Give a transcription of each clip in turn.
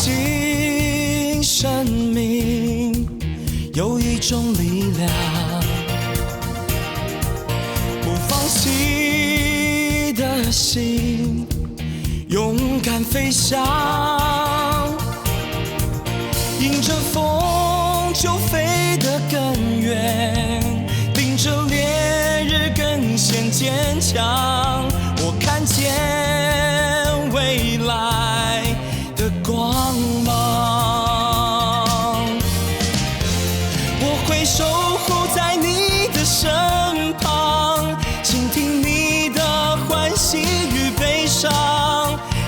信生命有一种力量，不放弃的心，勇敢飞翔，迎着风就飞得更远，顶着烈日更显坚强。我看见未来的光芒，我会守护在你的身旁，倾听你的欢喜与悲伤，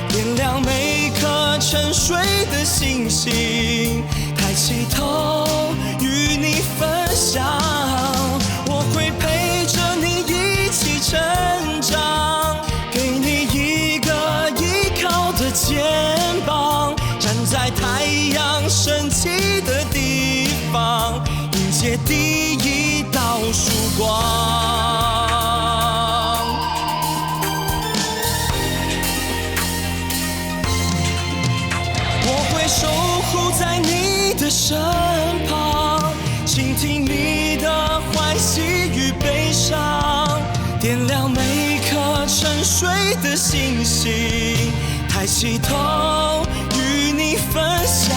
点亮每颗沉睡的星星，抬起头与你分享。我会陪着你一起成长，给你一个依靠的肩膀，站在太阳升起的地方，迎接第一道曙光。我会守护在你的身旁，倾听你的欢喜与悲伤，点亮每颗沉睡的星星，抬起头与你分享。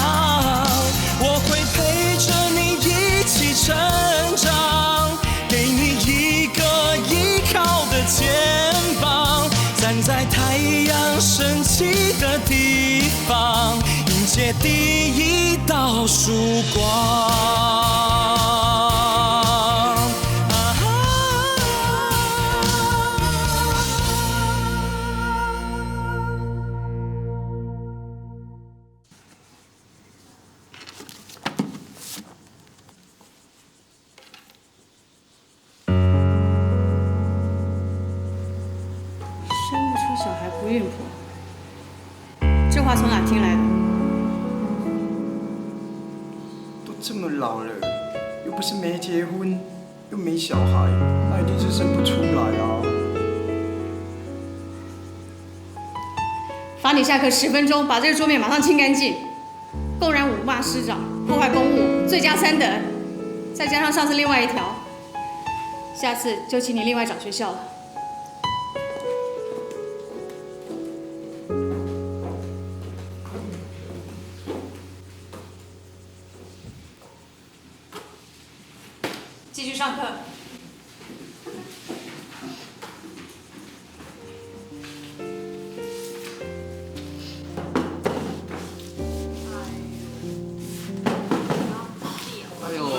我会陪着你一起成长，给你一个依靠的肩膀，站在太阳升起的地方，迎接第一道曙光。生不出小孩不孕婆，这话从哪听来的？都这么老了，又不是没结婚，又没小孩，那一定是生不出来啊！罚你下课10分钟，把这个桌面马上清干净。公然辱骂师长，破坏公务，罪加3等，再加上上次另外一条，下次就请你另外找学校了。继续上课。哎呦，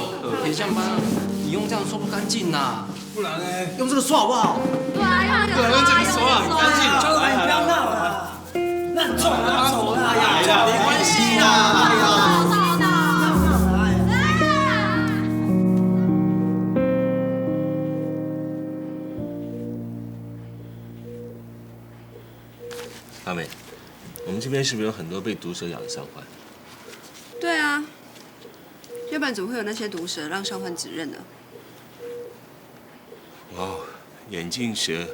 铁匠班，你用这样刷不干净呐，不然呢？用这个刷好不好？对啊，用这个刷很干净。教官，你不要闹了，那很重啊，走了，哎呀，没关系啦，哎呀。阿美，我们这边是不是有很多被毒蛇咬的伤患？对啊，要不然怎么会有那些毒蛇让伤患指认呢？哇，眼镜蛇，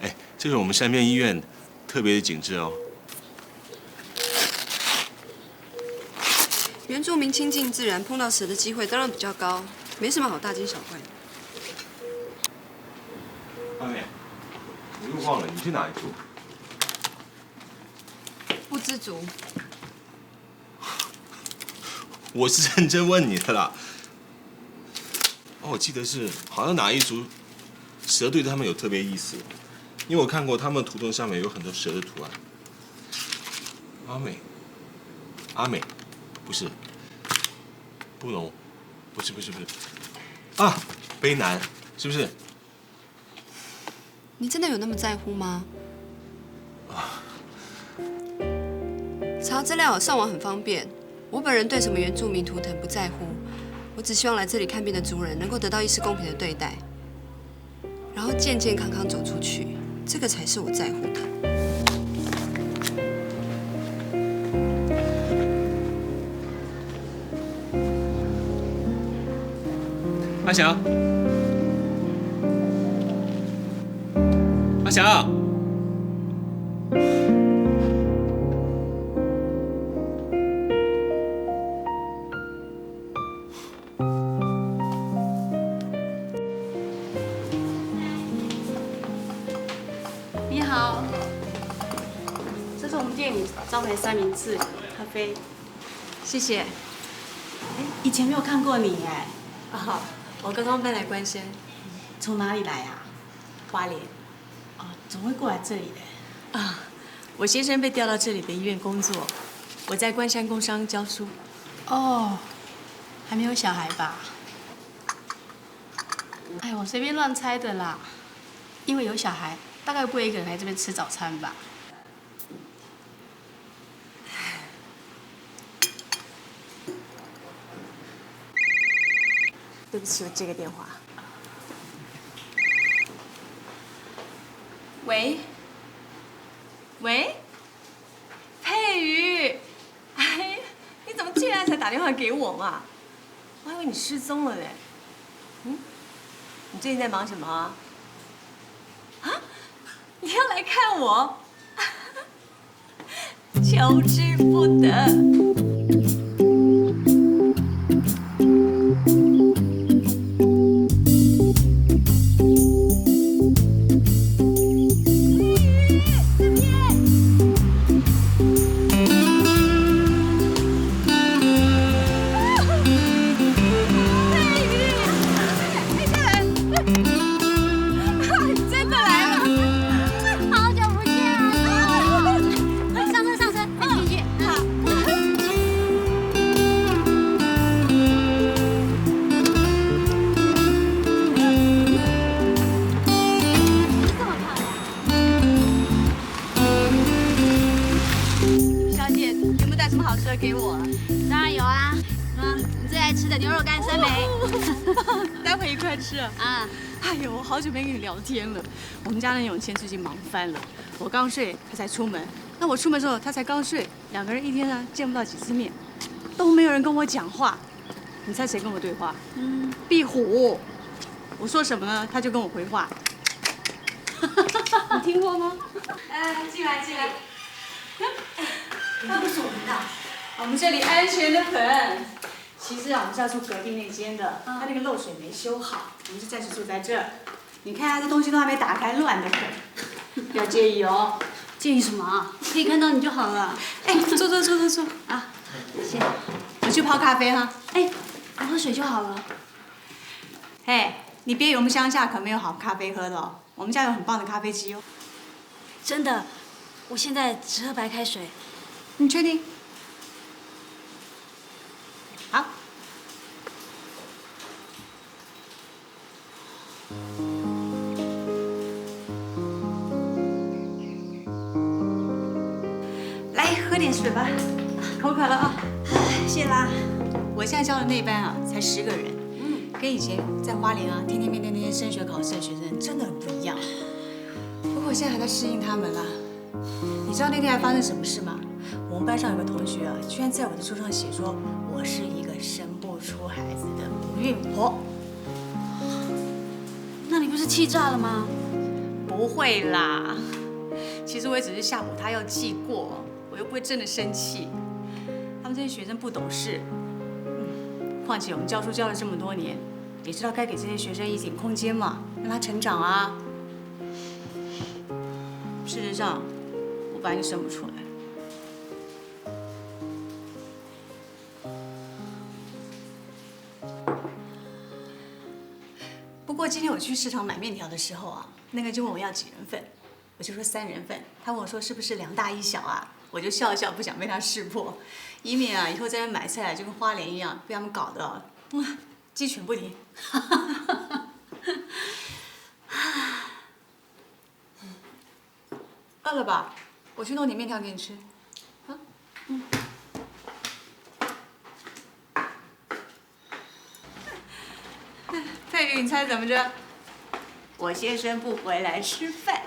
哎，这是我们山边医院特别的景致哦。原住民亲近自然，碰到蛇的机会当然比较高，没什么好大惊小怪的。阿美，我又忘了，你去哪里住？不知足。我是认真问你的啦。哦，我记得是好像哪一族蛇对他们有特别意思，因为我看过他们的图腾上面有很多蛇的图案。阿美，不是，布农，不是，啊，卑南，是不是？你真的有那么在乎吗？查资料上网很方便。我本人对什么原住民图腾不在乎，我只希望来这里看病的族人能够得到医师公平的对待，然后健健康康走出去，这个才是我在乎的。阿翔，阿翔，店里招牌三明治、咖啡。谢谢。以前没有看过你哎。啊，我刚刚搬来关山。从哪里来啊？花莲。哦，怎么会过来这里的？啊，我先生被调到这里的医院工作，我在关山工商教书。哦，还没有小孩吧？哎，我随便乱猜的啦。因为有小孩，大概不会一个人来这边吃早餐吧？对不起，我接个电话。喂，喂，佩瑜，哎，你怎么现在才打电话给我嘛？我还以为你失踪了嘞。嗯，你最近在忙什么啊？啊，你要来看我？求之不得。给我啊？当然有啊，你最爱吃的牛肉干酸梅，待会一块吃啊。啊，哎呦，我好久没跟你聊天了。我们家的永谦最近忙翻了，我刚睡他才出门，那我出门的时候他才刚睡，两个人一天见不到几次面，都没有人跟我讲话。你猜谁跟我对话？壁虎。我说什么呢，他就跟我回话。你听过吗？进来进来。那不是我们的。我们这里安全的很。其实啊，我们是要住隔壁那间的，他那个漏水没修好，我们就暂时住在这儿。你看他这东西都还没打开，乱得很，不要介意哦。介意什么啊？可以看到你就好了。哎，坐啊！谢。我去泡咖啡哈。哎，我喝水就好了。嘿，你别以为我们乡下可没有好咖啡喝的哦，我们家有很棒的咖啡机哦。真的，我现在只喝白开水。你确定？好。来，喝点水吧，口渴了啊。谢啦。我现在教的那班啊，才10个人，跟以前在花莲啊，天天面对那些升学考试的学生，真的很不一样。不过我现在还在适应他们啦。你知道那天还发生什么事吗？我们班上有个同学啊，居然在我的书上写说，我是一个生不出孩子的不孕婆。那你不是气炸了吗？不会啦，其实我也只是吓唬他要记过，我又不会真的生气。他们这些学生不懂事，况且我们教书教了这么多年，也知道该给这些学生一点空间嘛，让他成长啊。事实上，我本来就生不出来。不过今天我去市场买面条的时候啊，那个就问我要几人份，我就说3人份。他问我说是不是2大1小啊？我就笑笑，不想被他识破，以免啊以后在那买菜就跟花莲一样，被他们搞得鸡犬不宁。饿了吧？我去弄点面条给你吃。啊，佩瑜，你猜怎么着？我先生不回来吃饭，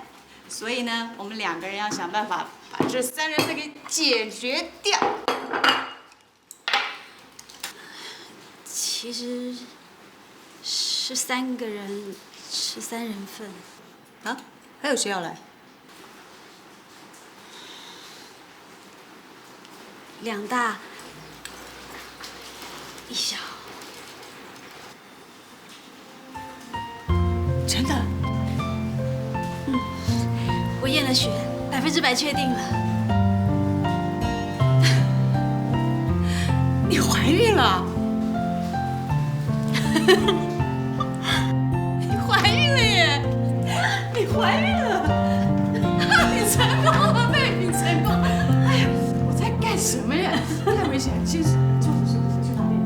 所以呢，我们2个人要想办法把这3人份给解决掉。其实是3个人吃3人份。啊？还有谁要来？2大1小。真的？我验了血，100%确定了。你怀孕了？你怀孕了耶！你怀孕了！你成功了，贝，你成功！哎呀，我在干什么呀？太危险了！先坐着，去哪里？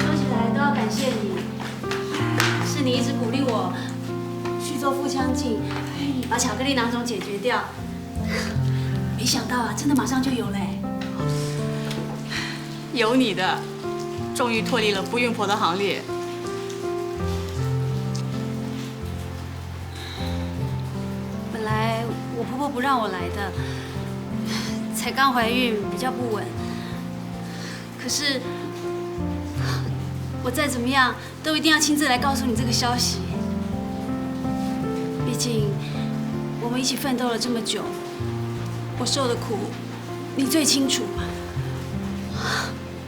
说起来都要感谢你，是你一直鼓励我去做腹腔镜，把巧克力囊肿解决掉。没想到啊，真的马上就有嘞。有你的，终于脱离了不孕婆的行列。本来我婆婆不让我来的，才刚怀孕，比较不稳。可是我再怎么样，都一定要亲自来告诉你这个消息。毕竟我们一起奋斗了这么久，我受的苦，你最清楚。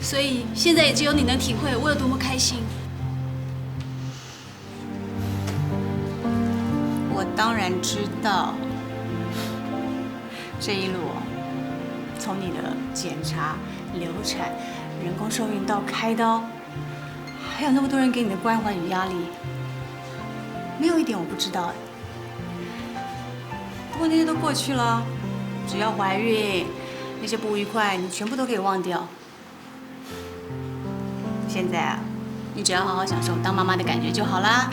所以现在也只有你能体会我有多么开心。我当然知道，这一路从你的检查、流产、人工受孕到开刀，还有那么多人给你的关怀与压力，没有一点我不知道的。不过那些都过去了，只要怀孕，那些不愉快你全部都可以忘掉。现在啊，你只要好好享受当妈妈的感觉就好啦。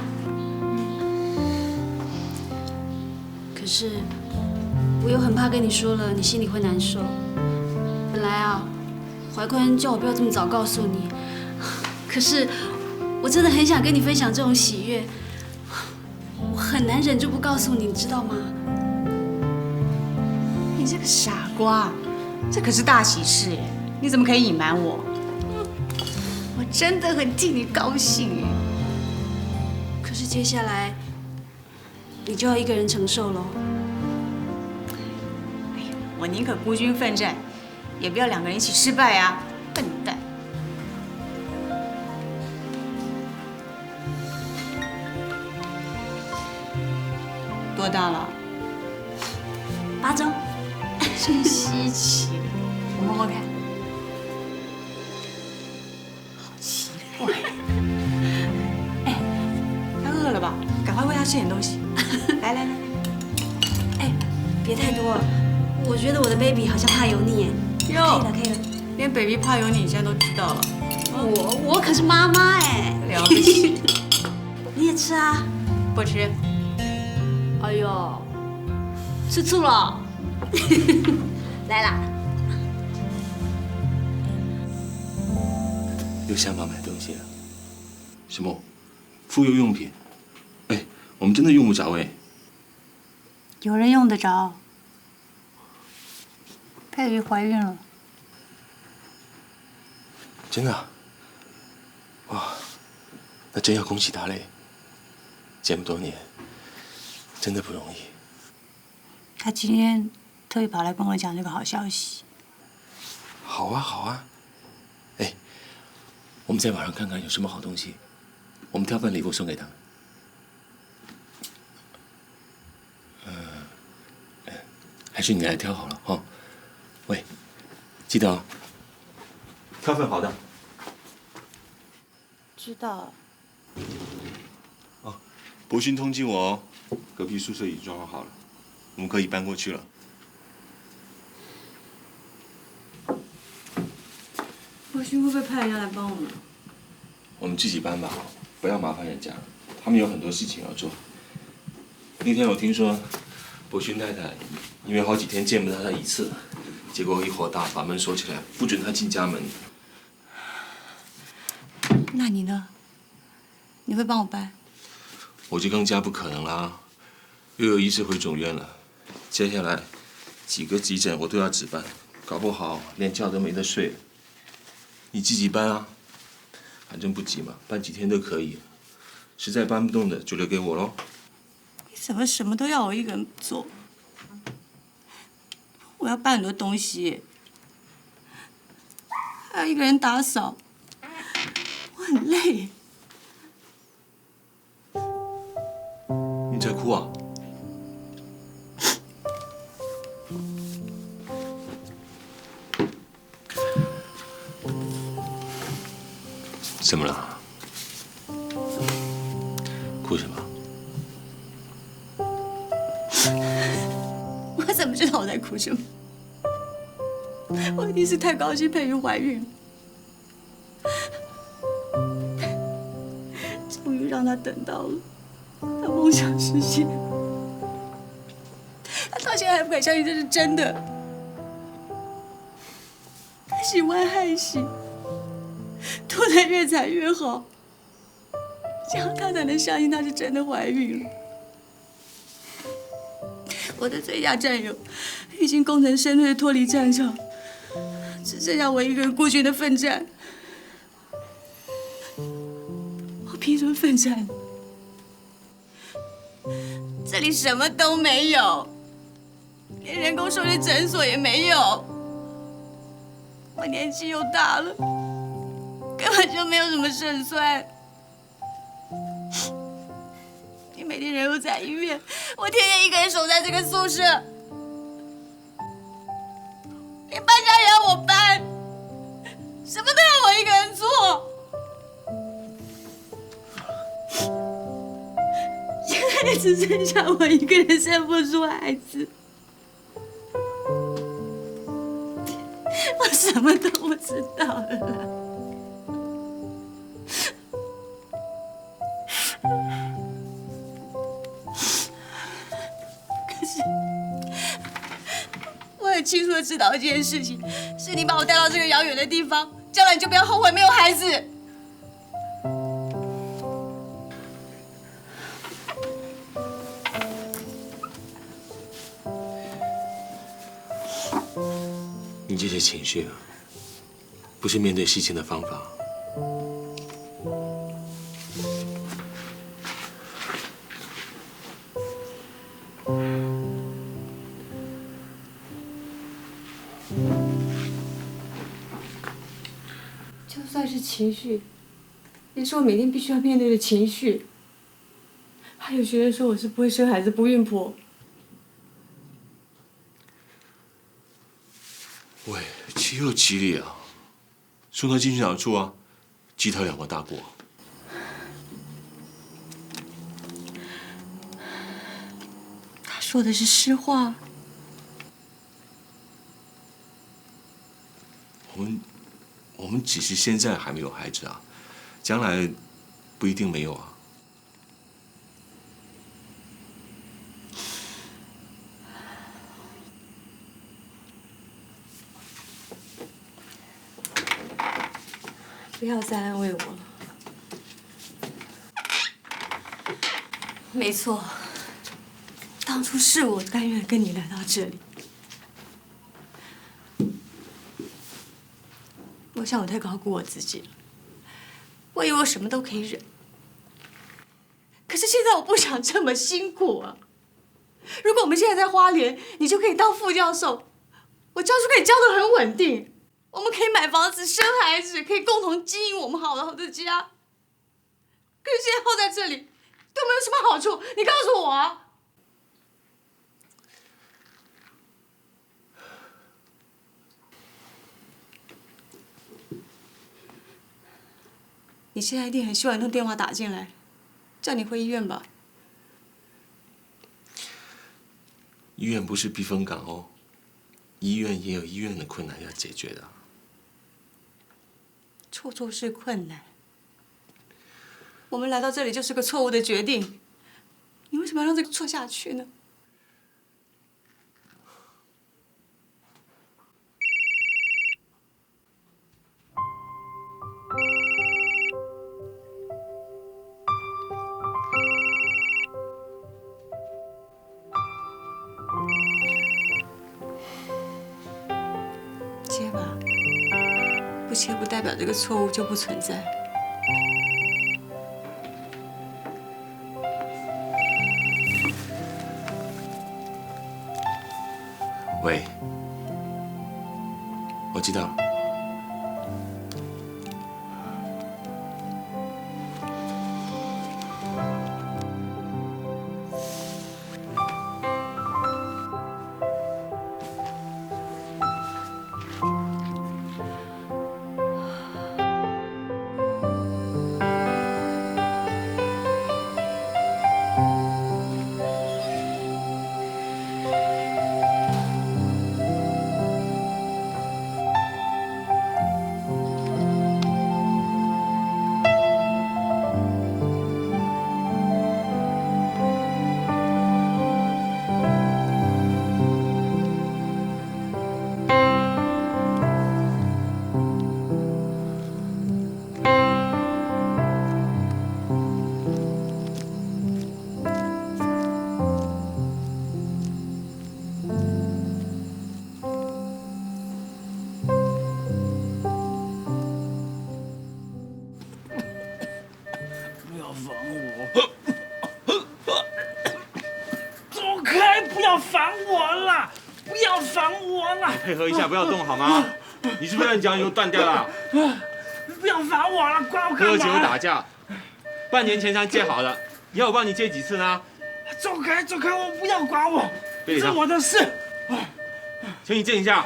可是我又很怕跟你说了，你心里会难受。本来啊，怀坤叫我不要这么早告诉你，可是我真的很想跟你分享这种喜悦，我很难忍住不告诉你，你知道吗？你这个傻瓜，这可是大喜事耶，你怎么可以隐瞒我？我真的很替你高兴耶。可是接下来你就要一个人承受喽。哎呀，我宁可孤军奋战，也不要两个人一起失败啊，笨蛋！多大了8周，真稀奇，我摸摸看。好奇怪。哎，他饿了吧？赶快喂他吃点东西。来来来，哎，别太多了，我觉得我的 baby 好像怕油腻哎。可以了，可以了。连 baby 怕有你，现在都知道了。我可是妈妈哎，了不起。你也吃啊？不吃。哎呦，吃醋了。来啦。又想妈买东西了？什么？妇幼用品？哎，我们真的用不着哎。有人用得着。佩瑜怀孕了。真的啊？哇，那真要恭喜她嘞！这么多年，真的不容易。她今天特意跑来跟我讲这个好消息。好啊，好啊。哎，我们在网上看看有什么好东西，我们挑份礼物送给她。还是你来挑好了哈。喂，记得哦，挑份好的。知道。哦，博勋通知我哦，隔壁宿舍已装好了，我们可以搬过去了。博勋会不会派人家来帮我们？我们自己搬吧，不要麻烦人家，他们有很多事情要做。那天我听说，博勋太太因为好几天见不到他一次，结果一火大，把门锁起来，不准他进家门。那你呢？你会帮我搬？我就更加不可能啦，又有医师回总院了，接下来几个急诊我都要值班，搞不好连觉都没得睡。你自己搬啊，反正不急嘛，搬几天都可以。实在搬不动的就留给我喽。你怎么什么都要我一个人做？我要搬很多东西，还要一个人打扫，我很累。你在哭啊？怎么了？哭什么？我怎么知道我在哭什么？我一定是太高兴佩瑜怀孕了，终于让她等到了，她梦想实现。她到现在还不敢相信这是真的。她喜欢害喜，兔仔越采越好，这样她才能相信她是真的怀孕了。我的最佳战友已经功成身退的脱离战场，只剩下我一个人孤军的奋战。我凭什么奋战？这里什么都没有，连人工受孕诊所也没有。我年纪又大了，根本就没有什么胜算。你每天人又在医院，我天天一个人守在这个宿舍，连搬家也要我搬，什么都要我一个人做。现在只剩下我一个人生不出孩子，我什么都不知道了啦。我很清楚的知道一件事情，是你把我带到这个遥远的地方，将来你就不要后悔没有孩子。你这些情绪啊，不是面对事情的方法。就算是情绪，也是我每天必须要面对的情绪。还有学生说我是不会生孩子、不孕婆。喂，岂有其理啊！送他进训导处啊，记他2个大过。他说的是实话。我们只是现在还没有孩子啊，将来不一定没有啊。不要再安慰我了。没错，当初是我甘愿跟你来到这里。我想我太高估我自己了，我以为我什么都可以忍。可是现在我不想这么辛苦啊！如果我们现在在花莲，你就可以当副教授，我教书可以教得很稳定，我们可以买房子、生孩子，可以共同经营我们好的家。可是现在耗在这里，对我们有什么好处？你告诉我啊！你现在一定很希望有通电话打进来，叫你回医院吧。医院不是避风港哦，医院也有医院的困难要解决的。处是困难。我们来到这里就是个错误的决定，你为什么要让这个错下去呢？接吧，不接不代表这个错误就不存在。喂，我知道了。烦我！走开！不要烦我了！不要烦我了！你配合一下，不要动好吗？你是不是让脚又断掉了？不要烦我了，管我干嘛？喝酒打架，半年前才借好的，以后我帮你借几次呢？走开，走开！我不要管我，这是我的事。请你静一下。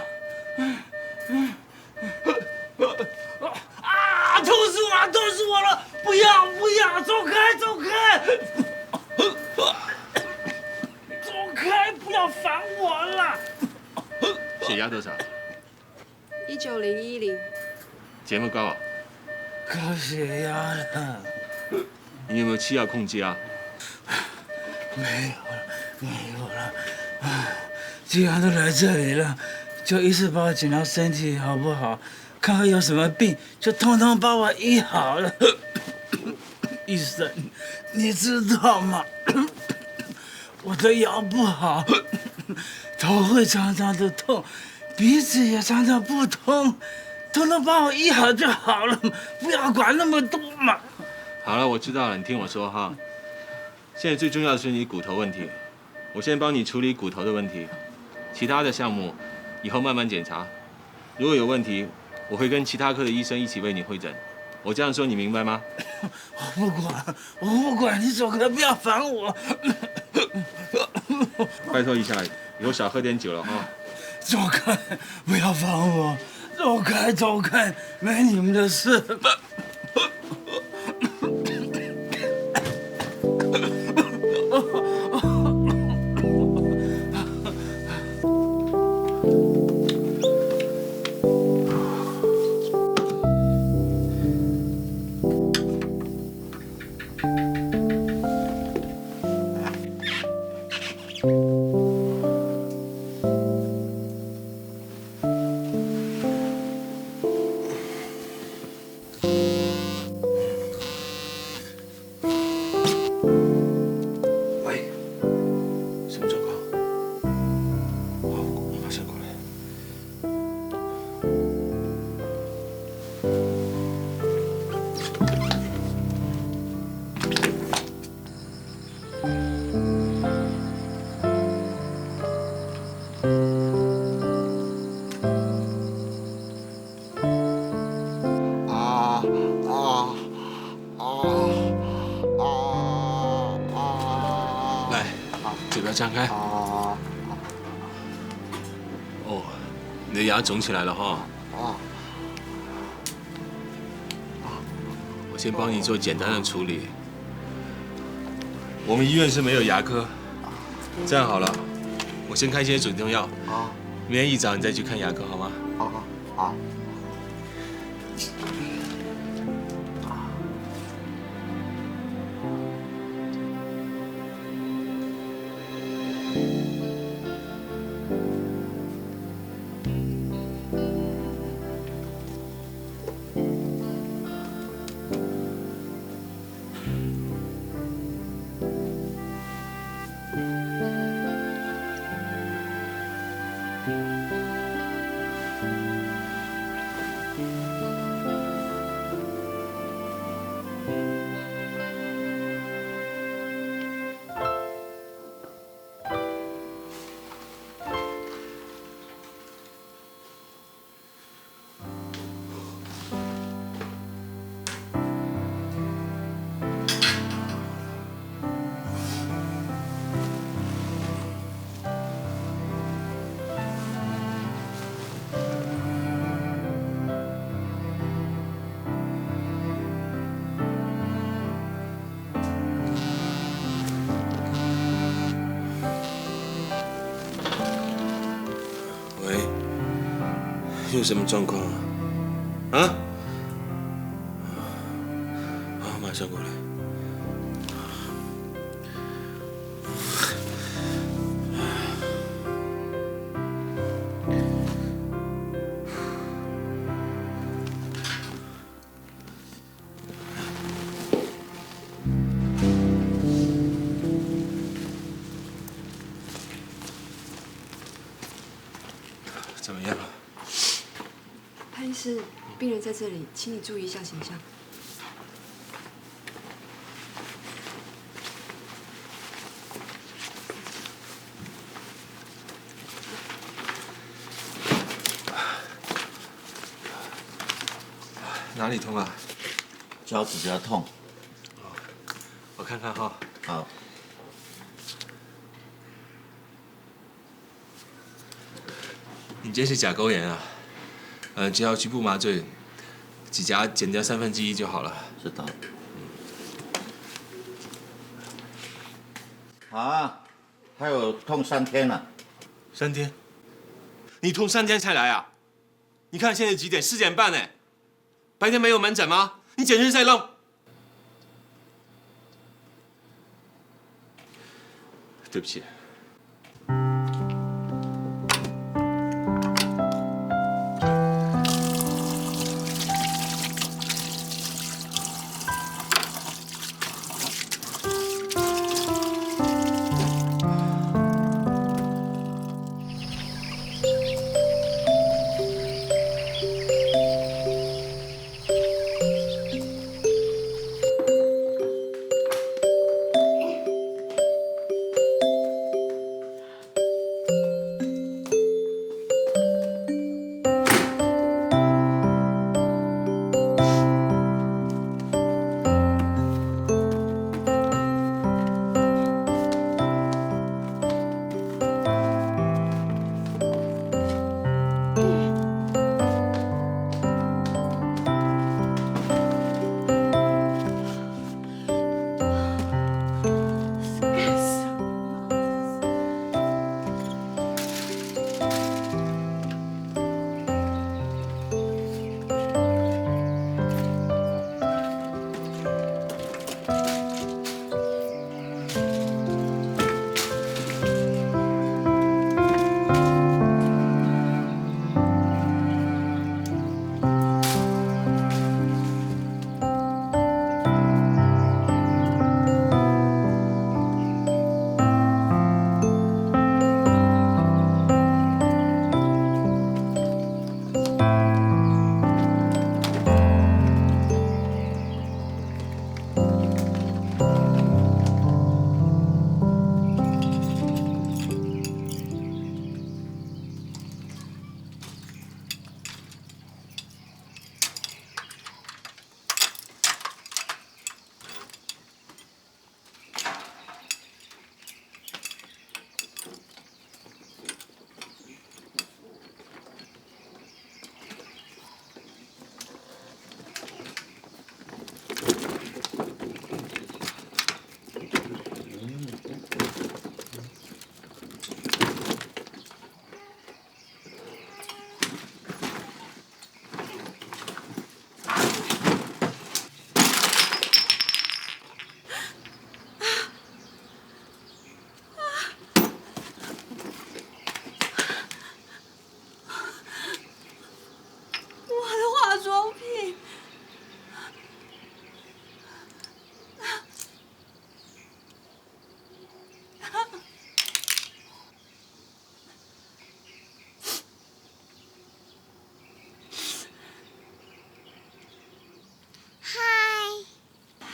啊！痛死我了！痛死我了！不要！不要！走开！走开！走开！不要烦我了！血压多少？190/110。节目高啊？高血压了。你有没有吃药控制啊？没有了，没有了。既然都来这里了，就一次帮我检查身体好不好？看看有什么病，就通通把我医好了。医生，你知道吗？我的腰不好，头会常常的痛，鼻子也常常不通，通通帮我医好就好了，不要管那么多嘛。好了，我知道了，你听我说哈。现在最重要的是你骨头问题，我先帮你处理骨头的问题，其他的项目以后慢慢检查。如果有问题，我会跟其他科的医生一起为你会诊。我这样说你明白吗？我不管，我不管，你走开，不要烦我。拜托一下，以后少喝点酒了哈。走开，不要烦我，走开，走开，没你们的事。张开。哦，你的牙肿起来了哈。我先帮你做简单的处理。我们医院是没有牙科。这样好了，我先开些止痛药。明天一早你再去看牙科好吗？好。有什么状况啊？啊？好，马上过来。怎么样？潘医师，病人在这里，请你注意一下形象。哪里痛啊？脚趾比较痛。我看看哈。好。你这是甲沟炎啊，只要局部麻醉，指甲剪掉1/3就好了。知道。啊，还有痛3天了。3天？你痛3天才来啊？你看现在几点？4点半呢？白天没有门诊吗？你简直是在浪。对不起。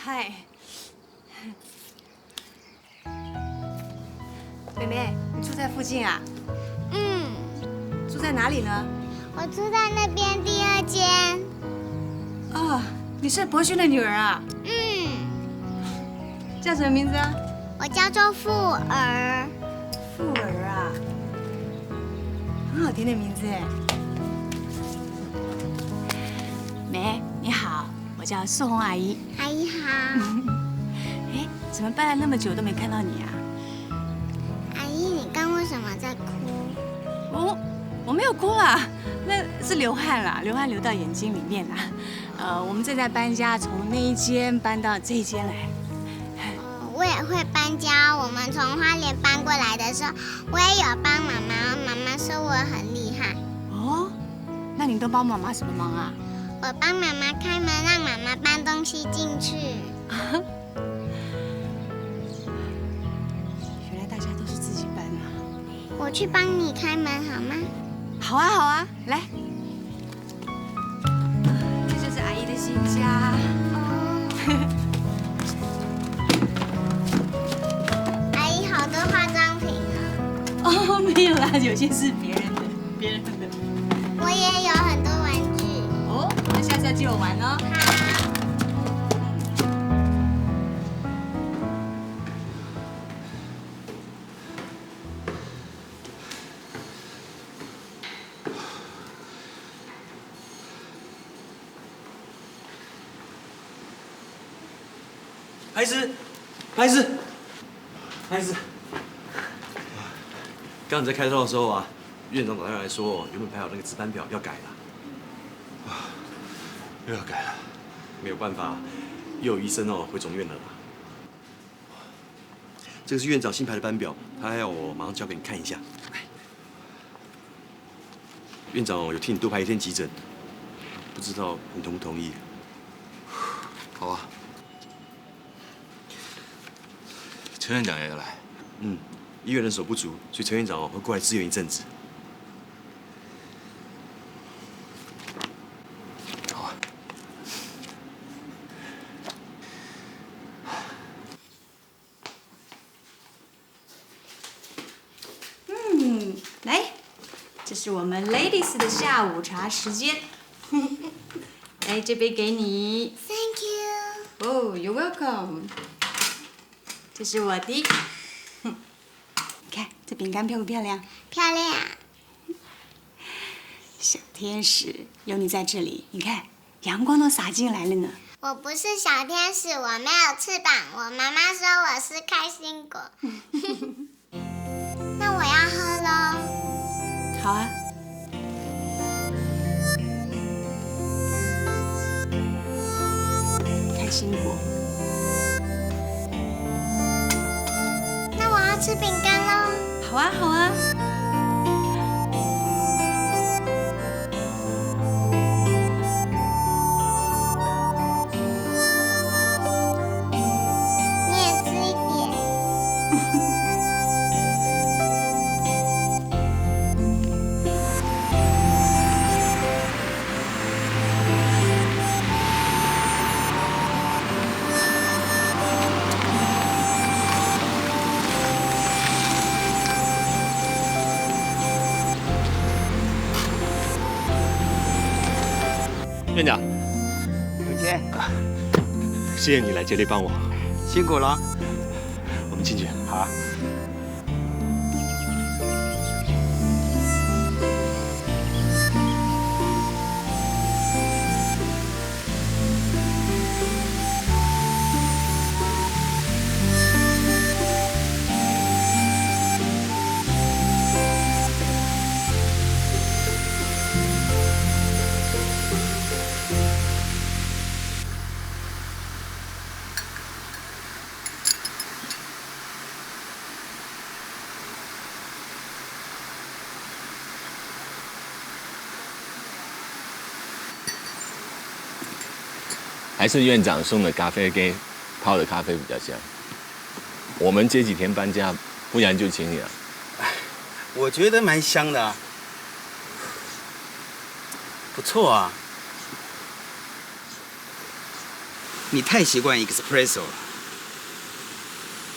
嗨，妹妹，你住在附近啊？嗯。住在哪里呢？我住在那边第2间。哦，你是博勋的女儿啊？嗯。叫什么名字啊？我叫做富儿。富儿啊，很好听的名字哎。梅，你好，我叫素红阿姨。阿姨好。哎，怎么搬来那么久都没看到你啊？阿姨，你刚为什么在哭？我没有哭啦，那是流汗啦，流汗流到眼睛里面啦。我们正在搬家，从那一间搬到这一间来。我也会搬家。我们从花莲搬过来的时候，我也有帮妈妈。妈妈说我很厉害。哦，那你都帮妈妈什么忙啊？我帮妈妈开门，让妈妈搬东西进去。原来大家都是自己搬啊。我去帮你开门好吗？好啊，好啊，来。这就是阿姨的新家。阿姨好多化妆品啊。哦，没有啦，有些是别人的。我也有很多玩具。哦，那下次要借我我玩哦。拍师，拍师，拍师。刚刚你在开刀的时候啊，院长打电话来说，原本排好那个值班表要改了。又要改了，没有办法，又有医生回总院了啦。这个是院长新排的班表，他还要我马上交给你看一下。院长有替你多排1天急诊，不知道你同不同意？好啊。陈院长也要来。医院人手不足，所以陈院长会过来支援一阵子。好啊。来，这是我们 ladies 的下午茶时间。来，这杯给你。Thank you。Oh, you're welcome。这是我的。你看这饼干漂不漂亮？漂亮。小天使，有你在这里，你看阳光都洒进来了呢。我不是小天使，我没有翅膀。我妈妈说我是开心果。那我要喝喽。好啊。开心果。那我要吃饼干喽。好啊，好啊。你也吃一点。院长，永坚，谢谢你来接力帮我，辛苦了。我们进去。好啊。还是院长送的咖啡给泡的咖啡比较香。我们这几天搬家，不然就请你了。我觉得蛮香的啊，不错啊。你太习惯 espresso 了，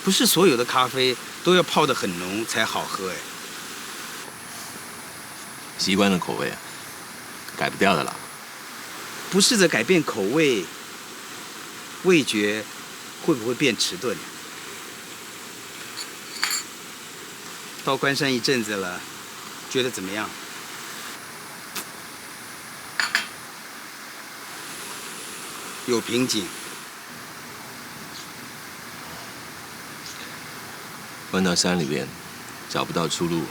不是所有的咖啡都要泡得很浓才好喝哎。习惯的口味啊，改不掉的啦。不试着改变口味，味觉会不会变迟钝？到关山一阵子了，觉得怎么样？有瓶颈。关到山里边，找不到出路。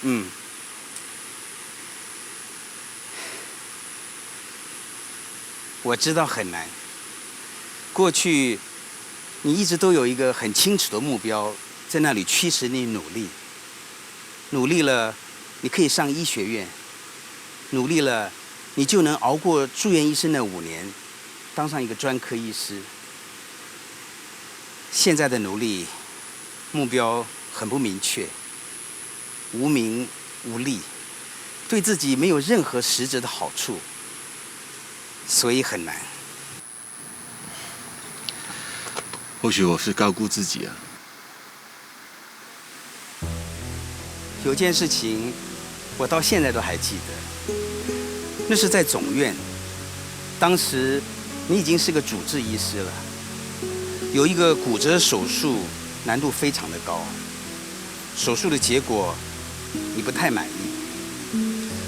嗯。我知道很难。过去，你一直都有一个很清楚的目标，在那里驱使你努力。努力了，你可以上医学院；努力了，你就能熬过住院医生的5年，当上一个专科医师。现在的努力，目标很不明确，无名无利，对自己没有任何实质的好处。所以很难。或许我是高估自己啊。有件事情，我到现在都还记得。那是在总院，当时你已经是个主治医师了，有一个骨折手术难度非常的高，手术的结果你不太满意。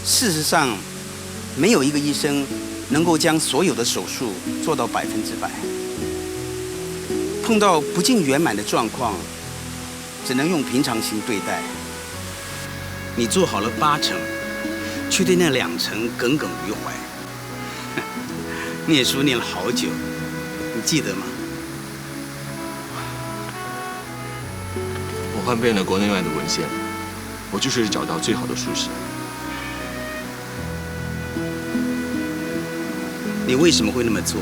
事实上，没有一个医生能够将所有的手术做到100%。碰到不尽圆满的状况，只能用平常心对待。你做好了80%，却对那2成耿耿于怀。念书念了好久，你记得吗？我翻遍了国内外的文献，我就是找到最好的术士。你为什么会那么做？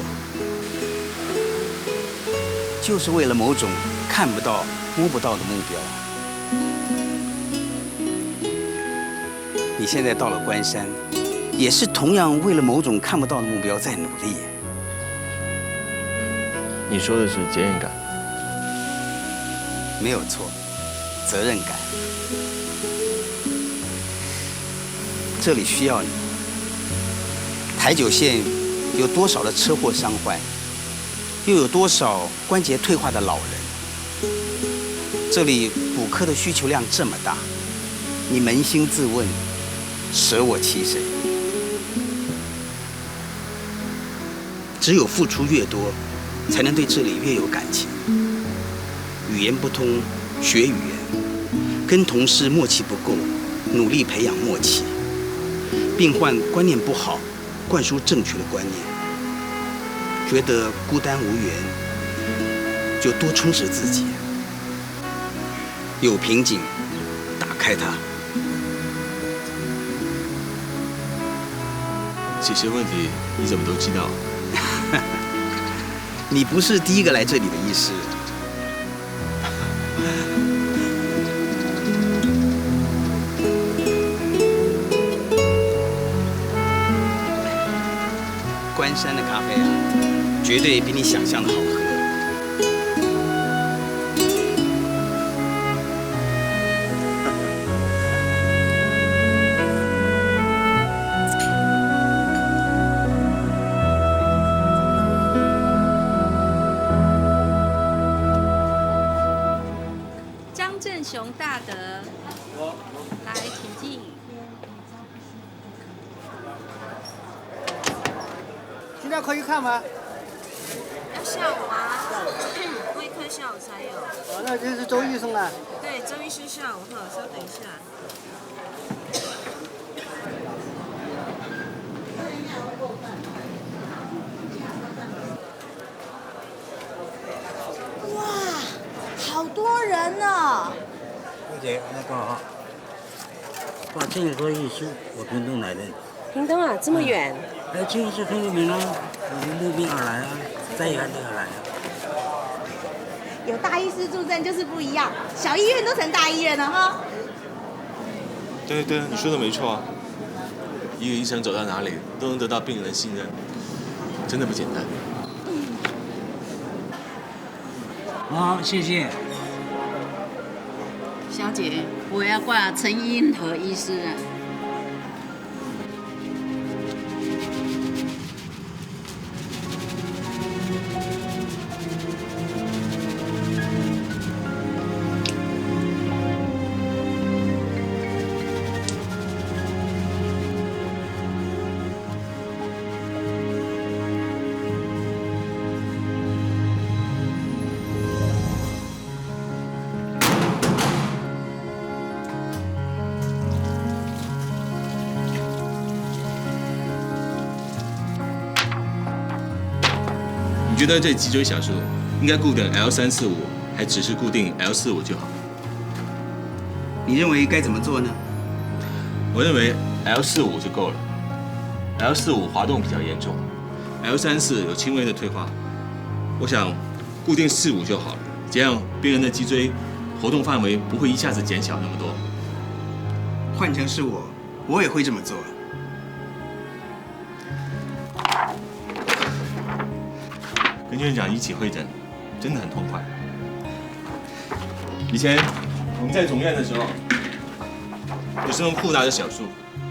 就是为了某种看不到、摸不到的目标。你现在到了关山，也是同样为了某种看不到的目标在努力。你说的是责任感？没有错，责任感。这里需要你。台九线有多少的车祸伤患，又有多少关节退化的老人？这里骨科的需求量这么大，你扪心自问，舍我其谁？只有付出越多，才能对这里越有感情。语言不通，学语言；跟同事默契不够，努力培养默契。病患观念不好，灌输正确的观念。觉得孤单无援，就多充实自己。有瓶颈，打开它。这些问题你怎么都知道？你不是第一个来这里的医师。关山的咖啡啊，绝对比你想象的好喝。张正雄大德，来，请进。今天可以看吗？要下午啊，微科下午才有。哦，那这是周医生啊。对，周医师下午哈，稍等一下。哇，好多人呢！小姐，那个哈，我这个医师，我屏东来的。屏东啊，这么远？哎，这是很有名啊，我慕名而来啊，在远的而来啊。有大医师助阵就是不一样，小医院都成大医院了哈。对对，你说的没错啊。一个医生走到哪里都能得到病人的信任，真的不简单。好，谢谢。小姐，我要挂陈英和医师啊。你觉得这脊椎小术应该固定 L345，还只是固定 L45就好？你认为该怎么做呢？我认为 L45就够了。L45滑动比较严重，L34有轻微的退化。我想固定45就好了，这样病人的脊椎活动范围不会一下子减小那么多。换成是我，我也会这么做。跟院长一起会诊，真的很痛快。以前我们在总院的时候，有时候库拿的小树，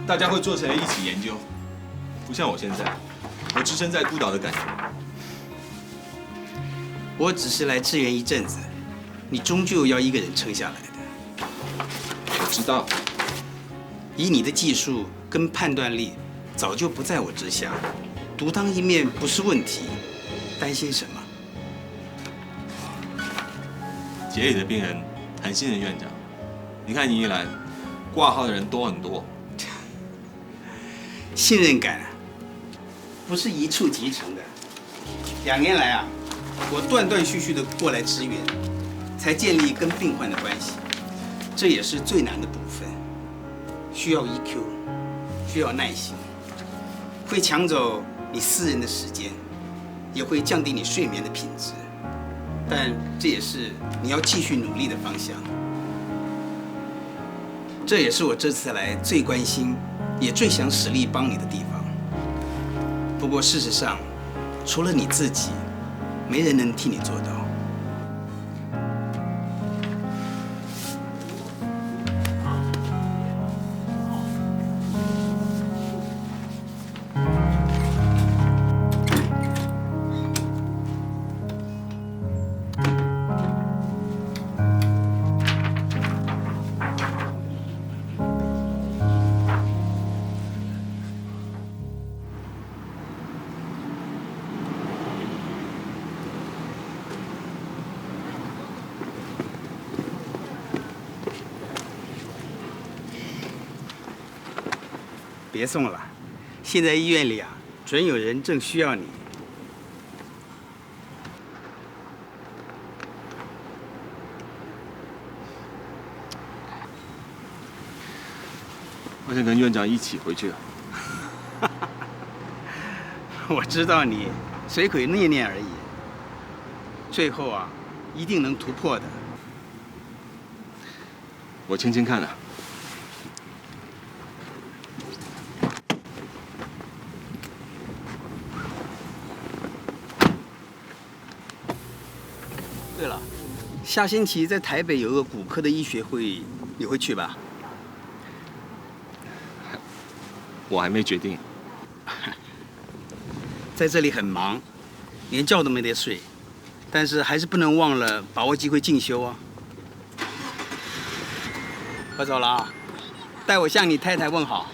大家会坐起来一起研究，不像我现在，我置身在孤岛的感觉。我只是来支援一阵子，你终究要一个人撑下来的。我知道，以你的技术跟判断力，早就不在我之下，独当一面不是问题。担心什么？节里的病人很信任院长，你看你一来，挂号的人多很多。信任感不是一触即成的。2年来啊，我断断续续的过来支援，才建立跟病患的关系，这也是最难的部分，需要 EQ， 需要耐心，会抢走你私人的时间，也会降低你睡眠的品质，但这也是你要继续努力的方向。这也是我这次来最关心，也最想使力帮你的地方。不过事实上，除了你自己，没人能替你做到。别送了，现在医院里啊，准有人正需要你。我想跟院长一起回去了。我知道你随口念念而已，最后啊，一定能突破的。我轻轻看了。对了，下星期在台北有个骨科的医学会，你会去吧？我还没决定。在这里很忙，连觉都没得睡，但是还是不能忘了把握机会进修啊。我走了啊，代我向你太太问好。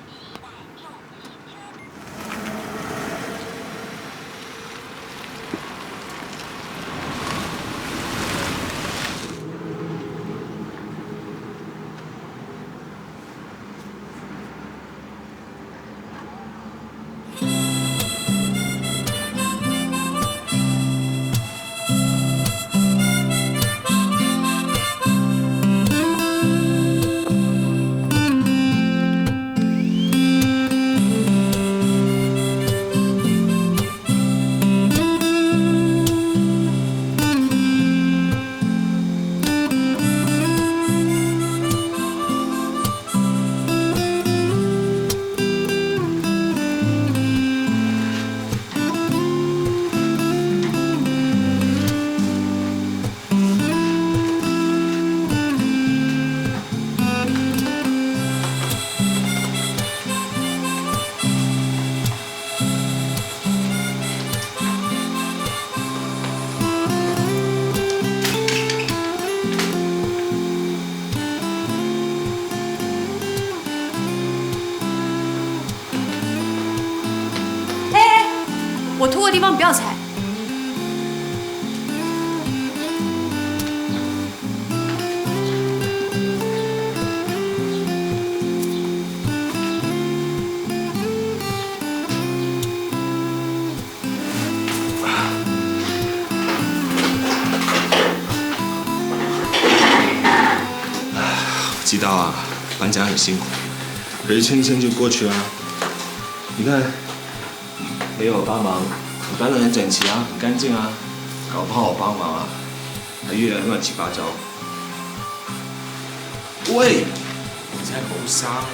我拖的地方不要踩。我知道啊，搬家很辛苦，可是撑撑就过去啊。你看。没有我帮忙，你搬得很整齐啊，很干净啊，搞不好我帮忙啊，还越来乱七八糟。喂，你在谋杀？